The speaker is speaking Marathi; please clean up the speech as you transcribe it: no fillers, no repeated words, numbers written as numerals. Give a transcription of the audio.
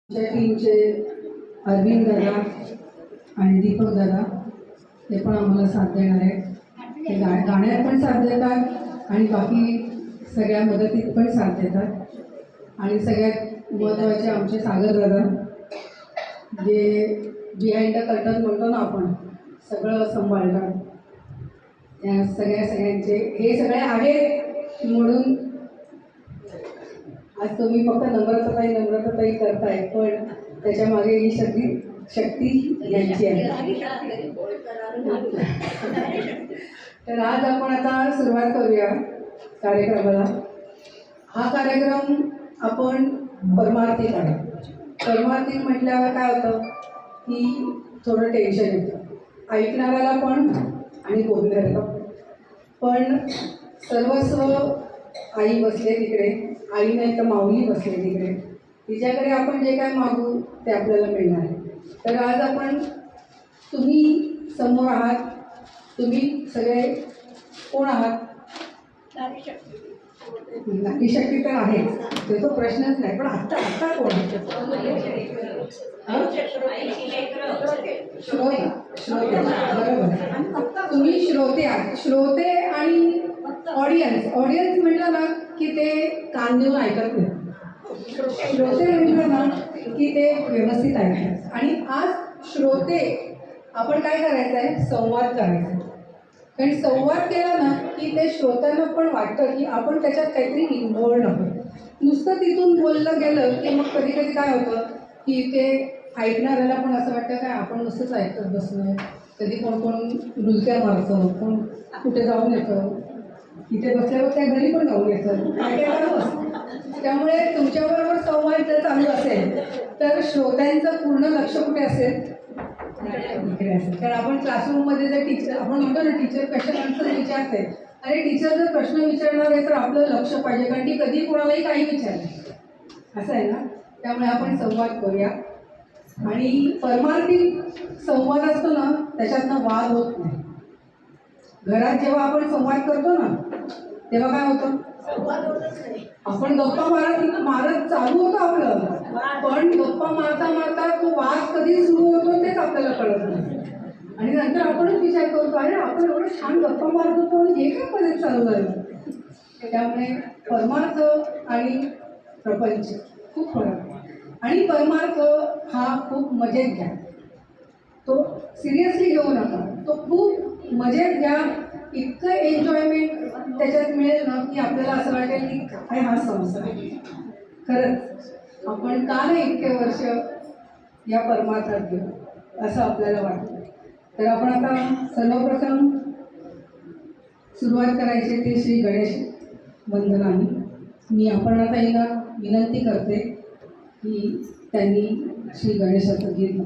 टीमचे अरविंद दादा आणि दीपक दादा ते पण आम्हाला साथ देणार आहेत. ते गाण्यात पण साथ देतात आणि बाकी सगळ्या मदतीत पण साथ देतात. आणि सगळ्यात महत्त्वाचे आमचे सागर दादा जे बिहाइंड द कर्टन म्हणतो ना आपण, सगळं सांभाळतात. त्या सगळ्यांचे हे सगळे आहेत म्हणून आज तुम्ही फक्त नम्रताताई करताय, पण त्याच्या मागे ही शक्ती यांची आहे. तर आज आपण आता सुरुवात करूया कार्यक्रमाला. हा कार्यक्रम आपण परमार्थिक आहे. परमार्थिक म्हटल्यावर काय होतं की थोडं टेन्शन येतं ऐकणाऱ्याला पण आणि बोलणाऱ्याला पण. सर्वस्व आई बसले तिकडे, आई नाही तर माऊली बसले तिकडे. तिच्याकडे आपण जे काय मागू ते आपल्याला मिळणार आहे. तर आज आपण तुम्ही समोर आहात. तुम्ही सगळे कोण आहात? नारी शक्ती तर आहे, ते तो प्रश्नच नाही. पण आत्ता कोण? श्रोते बरोबर. तुम्ही श्रोते आहात. श्रोते आणि ऑडियन्स म्हटलं ना की ते कान देऊन ऐकत नाही. श्रोते म्हटलं ना की ते व्यवस्थित ऐकतात. आणि आज श्रोते आपण काय करायचं आहे, संवाद करायचा आहे. कारण संवाद केला ना की ते श्रोत्यांना पण वाटतं की आपण त्याच्यात काहीतरी इन्व्हॉल्व आहोत. नुसतं तिथून बोललं गेलं की मग कधी कधी काय होतं की ते ऐकणाऱ्याला पण असं वाटतं काय आपण नुसतंच ऐकत बसलोय. कधी कोण डुलक्या मारतं, कोण कुठे जाऊन येतं, इथे बसल्यावर त्या घरी पण जाऊन येतं, काय करत असतं. त्यामुळे तुमच्याबरोबर संवाद जर चालू असेल तर श्रोत्यांचं पूर्ण लक्ष कुठे असेल, इकडे असेल. तर आपण क्लासरूममध्ये जर टीचर, आपण म्हणतो ना टीचर क्वेश्चन आन्सर विचारते, अरे टीचर जर प्रश्न विचारणार आहे तर आपलं लक्ष पाहिजे, कारण की कधी कोणालाही काही विचारलं असं आहे ना. त्यामुळे आपण संवाद करूया. आणि परमार्थिक संवाद असतो ना त्याच्यातनं वाद होत नाही. घरात जेव्हा आपण संवाद करतो ना तेव्हा काय होतं, आपण गप्पा मारत चालू होतं आपलं, पण गप्पा मारता तो वाद कधी सुरू होतो तेच आपल्याला कळत नाही. आणि नंतर आपणच विचार करतो, अरे आपण एवढं छान गप्पा मारत होतो आणि हे काय मध्ये चालू झालं. त्यामुळे परमार्थ आणि प्रपंच खूप फरक. आणि परमार्थ हा खूप मजेत घ्या, तो सिरियसली घेऊ नका, तो खूप मजेत घ्या. इतकं एन्जॉयमेंट त्याच्यात मिळेल ना की आपल्याला असं वाटेल की काय हा संसार खरंच आपण का नाही इतके वर्ष या परमार्थात घेऊ असं आपल्याला वाटतं. तर आपण आता सर्वप्रथम सुरुवात करायची ते श्री गणेश वंदनाने. मी अपर्णाताईला विनंती करते की त्यांनी श्री गणेशाचं गीत